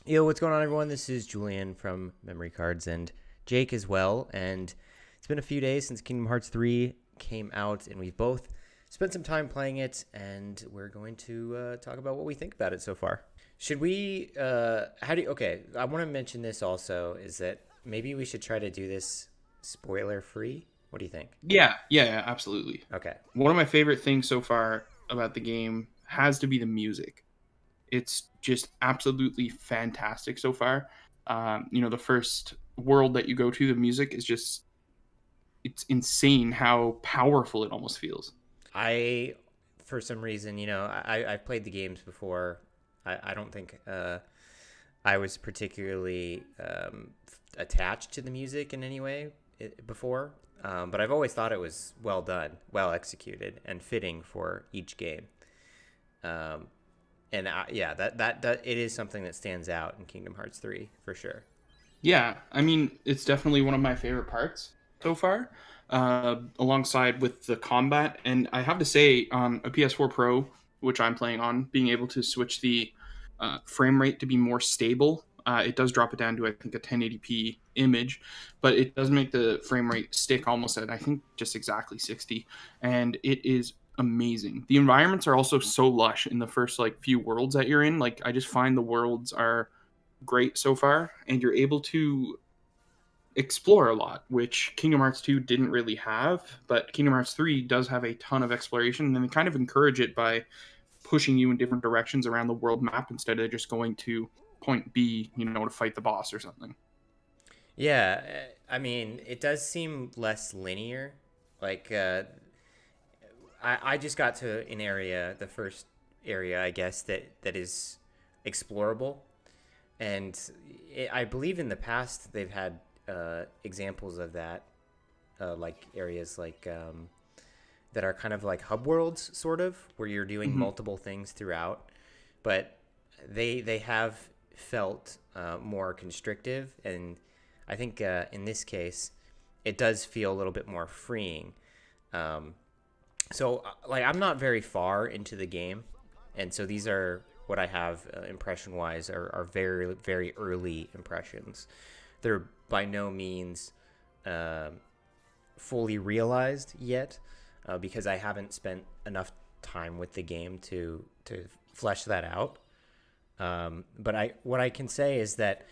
Yo, what's going on, everyone? This is Julien from Memory Cards and Jake as well. And it's been a few days since Kingdom Hearts 3 came out, and we've both spent some time playing it, and we're going to talk about what we think about it so far. Should we, okay, I want to mention this also, is that maybe we should try to do this spoiler free. What do you think? Yeah, absolutely. Okay. One of my favorite things so far about the game has to be the music. It's just absolutely fantastic so far. The first world that you go to, the music is just, it's insane how powerful it almost feels. I, for some reason, I've played the games before. I don't think I was particularly attached to the music in any way before, but I've always thought it was well done, well executed, and fitting for each game. Um, yeah, that it is something that stands out in Kingdom Hearts 3 for sure. Yeah, I mean, it's definitely one of my favorite parts so far, alongside with the combat. And I have to say, on a PS4 Pro, which I'm playing on, being able to switch the frame rate to be more stable, it does drop it down to, I think, a 1080p image, but it does make the frame rate stick almost at, I think, just exactly 60. And it is amazing. The environments are also so lush in the first like few worlds that you're in. Like, I just find the worlds are great so far, and you're able to explore a lot, which Kingdom Hearts 2 didn't really have, but Kingdom Hearts 3 does have a ton of exploration, and they kind of encourage it by pushing you in different directions around the world map instead of just going to point B, to fight the boss or something. Yeah, I mean, it does seem less linear. Like, I just got to an area, the first area, I guess, that is explorable. And I believe in the past they've had examples of that, like areas like that are kind of like hub worlds, sort of, where you're doing Hmm. multiple things throughout. But they have felt more constrictive, and I think in this case, it does feel a little bit more freeing. Um, like, I'm not very far into the game, and so these are what I have impression wise are very very early impressions. They're by no means um fully realized yet, because I haven't spent enough time with the game to flesh that out. But I what I can say is that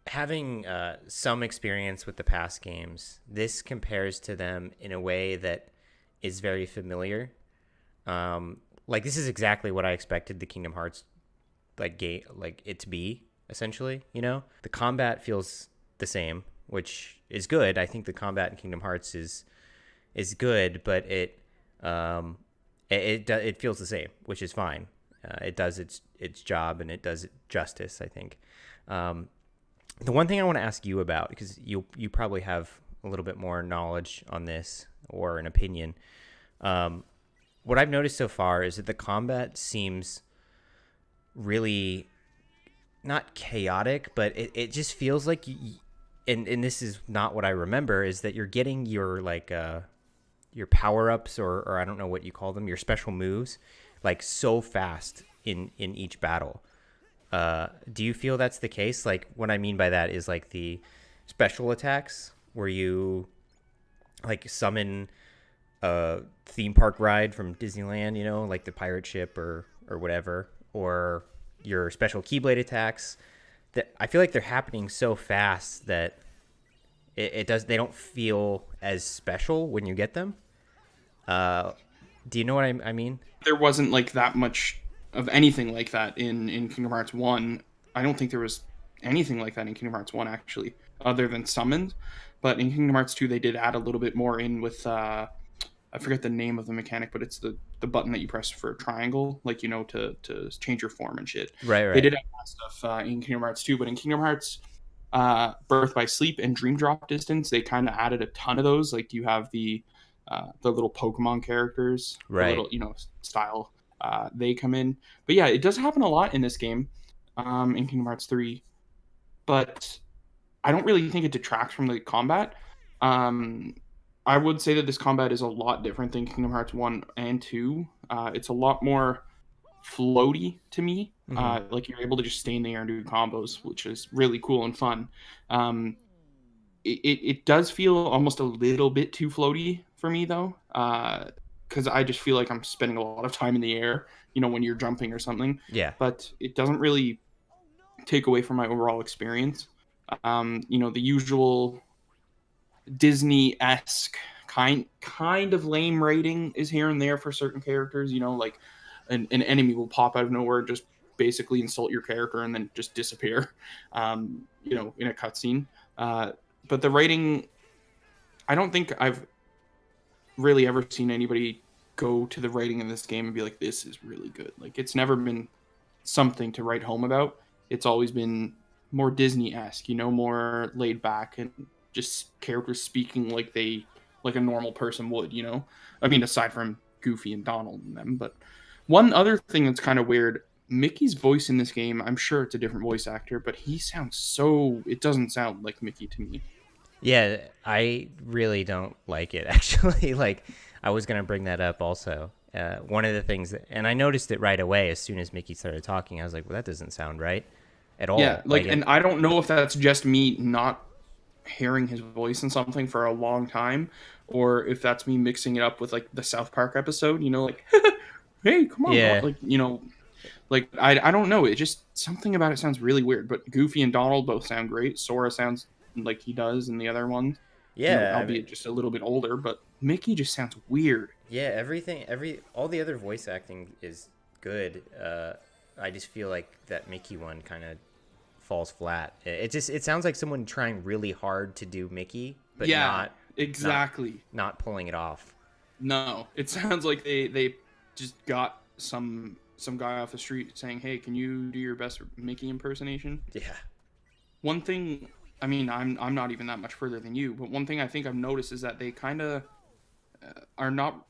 having some experience with the past games, this compares to them in a way that is very familiar. Like, this is exactly what I expected the Kingdom Hearts like game like it to be, essentially. The combat feels the same, which is good. I think the combat in Kingdom Hearts is good, but it feels the same, which is fine. It does its job, and it does it justice, I think. Um, the one thing I want to ask you about, because you probably have a little bit more knowledge on this or an opinion. Um, what I've noticed so far is that the combat seems really not chaotic, but it just feels like and this is not what I remember, is that you're getting your like your power ups, or I don't know what you call them, your special moves, like so fast in each battle. Do you feel that's the case? Like, what I mean by that is like the special attacks where you like summon a theme park ride from Disneyland, like the pirate ship or whatever, or your special keyblade attacks. That I feel like they're happening so fast that it does they don't feel as special when you get them. Uh, do you know what I mean? There wasn't like that much of anything like that in Kingdom Hearts 1. I don't think there was anything like that in Kingdom Hearts 1 actually, other than summons. But in Kingdom Hearts 2 they did add a little bit more in with I forget the name of the mechanic, but it's the button that you press for a triangle, like to change your form and shit. Right, They right. did have that stuff in Kingdom Hearts 2, but in Kingdom Hearts Birth by Sleep and Dream Drop Distance, they kind of added a ton of those. Like, you have the little Pokemon characters, the Right. little style. They come in, but yeah, it does happen a lot in this game, in Kingdom Hearts 3. But I don't really think it detracts from the combat. Um, I would say that this combat is a lot different than Kingdom Hearts 1 and 2. It's a lot more floaty to me Mm-hmm. Like you're able to just stay in the air and do combos, which is really cool and fun. Um, it does feel almost a little bit too floaty for me though, because I just feel like I'm spending a lot of time in the air, when you're jumping or something. Yeah. But it doesn't really take away from my overall experience. The usual Disney-esque kind of lame rating is here and there for certain characters. Like an enemy will pop out of nowhere, just basically insult your character and then just disappear. In a cutscene. But the rating, I don't think I've really ever seen anybody go to the rating in this game and be like, "This is really good." Like it's never been something to write home about. It's always been more Disney-esque, more laid back and just characters speaking like a normal person would, I mean, aside from Goofy and Donald and them. But one other thing that's kind of weird, Mickey's voice in this game, I'm sure it's a different voice actor, but it doesn't sound like Mickey to me. Yeah, I really don't like it, actually. Like, I was going to bring that up also. One of the things and I noticed it right away as soon as Mickey started talking. I was like, well, that doesn't sound right at all. Yeah, and I don't know if that's just me not hearing his voice in something for a long time, or if that's me mixing it up with like the South Park episode, like, hey, come on, Yeah. like I don't know. It just something about it sounds really weird. But Goofy and Donald both sound great. Sora sounds like he does in the other ones. Yeah, albeit just a little bit older. But Mickey just sounds weird. Yeah, all the other voice acting is good. I just feel like that Mickey one kind of falls flat. It sounds like someone trying really hard to do Mickey, but not exactly not pulling it off. No, it sounds like they just got some guy off the street saying, "Hey, can you do your best Mickey impersonation?" Yeah. One thing, I mean, I'm not even that much further than you, but one thing I think I've noticed is that they kind of are not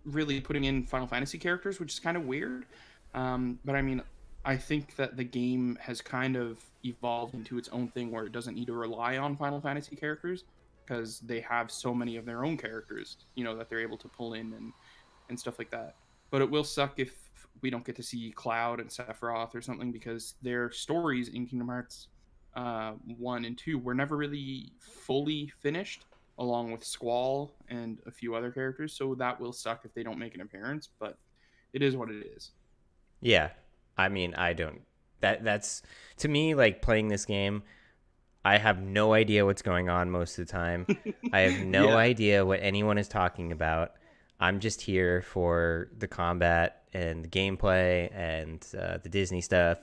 really putting in Final Fantasy characters, which is kind of weird. But I mean, I think that the game has kind of evolved into its own thing where it doesn't need to rely on Final Fantasy characters because they have so many of their own characters, that they're able to pull in and stuff like that. But it will suck if we don't get to see Cloud and Sephiroth or something because their stories in Kingdom Hearts 1 and 2 were never really fully finished, along with Squall and a few other characters. So that will suck if they don't make an appearance, but it is what it is. Yeah. I mean, I don't... That's... To me, like, playing this game, I have no idea what's going on most of the time. I have no idea what anyone is talking about. I'm just here for the combat and the gameplay and the Disney stuff.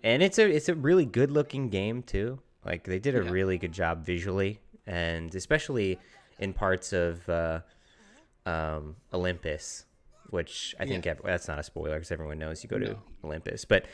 And it's a really good-looking game, too. Like, they did a really good job visually, and especially in parts of Olympus, which I think that's not a spoiler because everyone knows you go to Olympus. But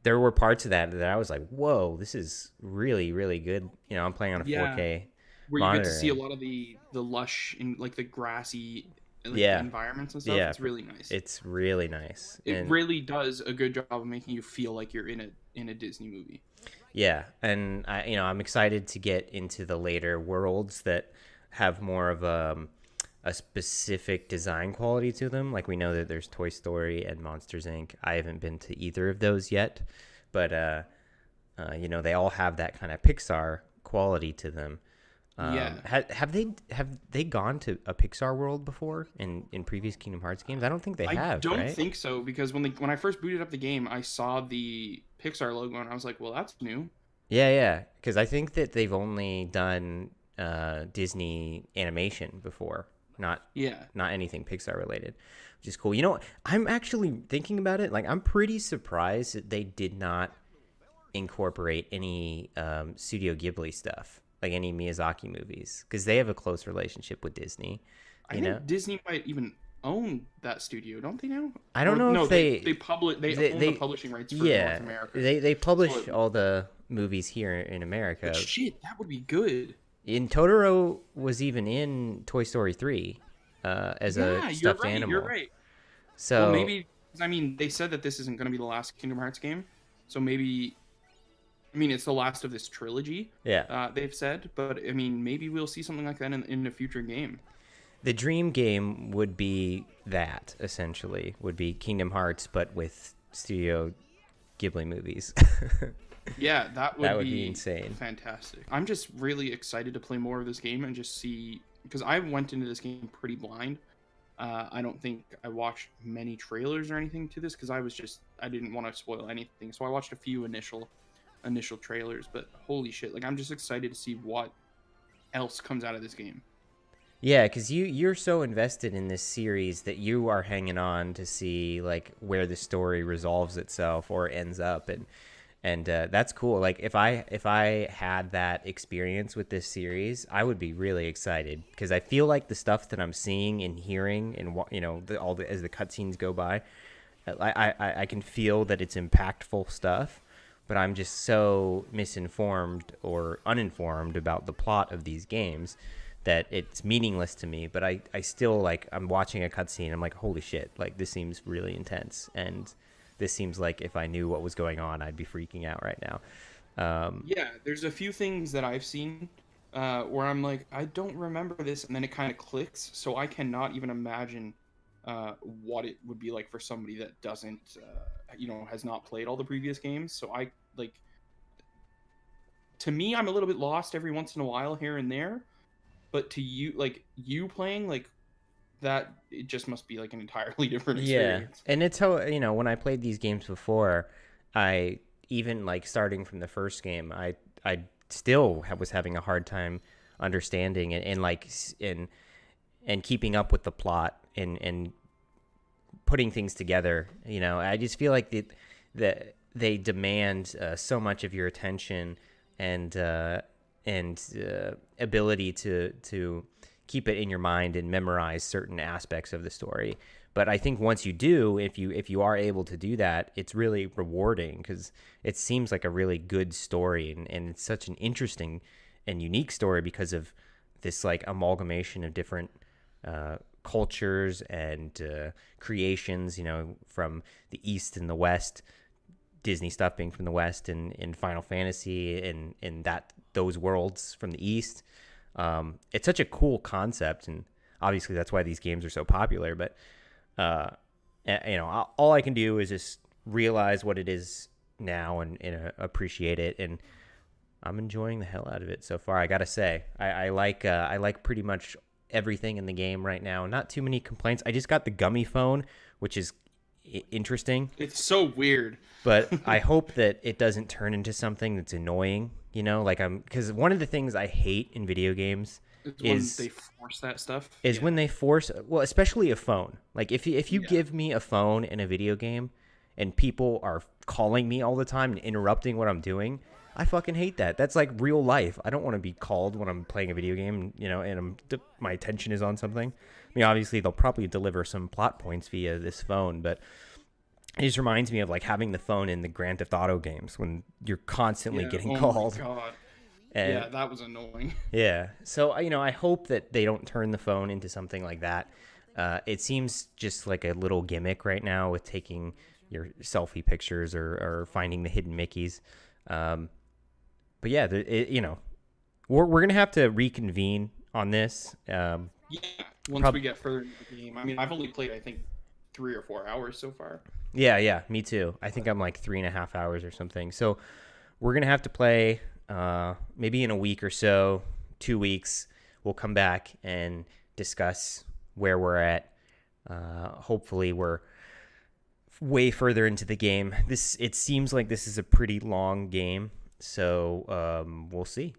there were parts of that I was like, whoa, this is really, really good. I'm playing on a 4K where monitor. You get to see a lot of the lush and like the grassy environments and stuff. It's really nice. It's really nice. It really does a good job of making you feel like you're in a Disney movie. Yeah, and I'm excited to get into the later worlds that have more of a specific design quality to them. Like we know that there's Toy Story and Monsters Inc. I haven't been to either of those yet, but they all have that kind of Pixar quality to them. Have they gone to a Pixar world before in previous Kingdom Hearts games? I don't think they have. I don't right? think so because when I first booted up the game, I saw the Pixar logo and I was like, well, that's new. Yeah, because I think that they've only done Disney animation before, not anything Pixar related, which is cool. I'm actually thinking about it. Like, I'm pretty surprised that they did not incorporate any Studio Ghibli stuff, like any Miyazaki movies, because they have a close relationship with Disney. I think Disney might even own that studio, don't they now? I don't know if they own the publishing rights for North America. They publish all the movies here in America. But shit, that would be good. And Totoro was even in Toy Story 3 as a stuffed animal. You're right. So maybe, I mean, they said that this isn't going to be the last Kingdom Hearts game, so maybe, I mean, it's the last of this trilogy. Yeah. They've said, but I mean, maybe we'll see something like that in a future game. The dream game would be that, essentially, would be Kingdom Hearts, but with Studio Ghibli movies. Yeah, that would be insane. fantastic. I'm just really excited to play more of this game and just see, because I went into this game pretty blind. I don't think I watched many trailers or anything to this because I didn't want to spoil anything. So I watched a few initial trailers, but holy shit, like I'm just excited to see what else comes out of this game. Yeah, because you're so invested in this series that you are hanging on to see like where the story resolves itself or ends up, and that's cool. Like if I had that experience with this series, I would be really excited because I feel like the stuff that I'm seeing and hearing and as the cutscenes go by, I can feel that it's impactful stuff, but I'm just so misinformed or uninformed about the plot of these games that it's meaningless to me. But I still, like, I'm watching a cutscene, I'm like, holy shit, like this seems really intense, and this seems like if I knew what was going on, I'd be freaking out right now. Yeah, there's a few things that I've seen where I'm like, I don't remember this, and then it kind of clicks. So I cannot even imagine what it would be like for somebody that doesn't, has not played all the previous games. So I like, to me, I'm a little bit lost every once in a while here and there. But to you, like you playing like that, it just must be like an entirely different experience. Yeah, and it's how, when I played these games before, I even like starting from the first game, I still was having a hard time understanding and keeping up with the plot and putting things together. I just feel like that they demand so much of your attention and ability to keep it in your mind and memorize certain aspects of the story. But I think once you do, if you are able to do that, it's really rewarding because it seems like a really good story, and it's such an interesting and unique story because of this like amalgamation of different cultures and creations, from the East and the West, Disney stuff being from the West, and in Final Fantasy and that those worlds from the East. It's such a cool concept, and obviously that's why these games are so popular. But all I can do is just realize what it is now and appreciate it, and I'm enjoying the hell out of it so far. I gotta say, I like pretty much everything in the game right now. Not too many complaints. I just got the gummy phone, which is interesting. It's so weird. But I hope that it doesn't turn into something that's annoying. Because one of the things I hate in video games is when they force that stuff. When they force, well, especially a phone. Like if you give me a phone in a video game, and people are calling me all the time and interrupting what I'm doing, I fucking hate that. That's like real life. I don't want to be called when I'm playing a video game, and my attention is on something. I mean, obviously they'll probably deliver some plot points via this phone, but it just reminds me of like having the phone in the Grand Theft Auto games when you're constantly getting called. Oh my god. And, yeah, that was annoying. Yeah. So, I hope that they don't turn the phone into something like that. It seems just like a little gimmick right now with taking your selfie pictures or finding the hidden Mickeys. But yeah, we're going to have to reconvene on this. Once we get further into the game. I mean, I've only played, I think, 3 or 4 hours so far. Yeah, me too. I think I'm like 3.5 hours or something. So we're going to have to play maybe in a week or so, 2 weeks. We'll come back and discuss where we're at. Hopefully we're way further into the game. It seems like this is a pretty long game. So we'll see.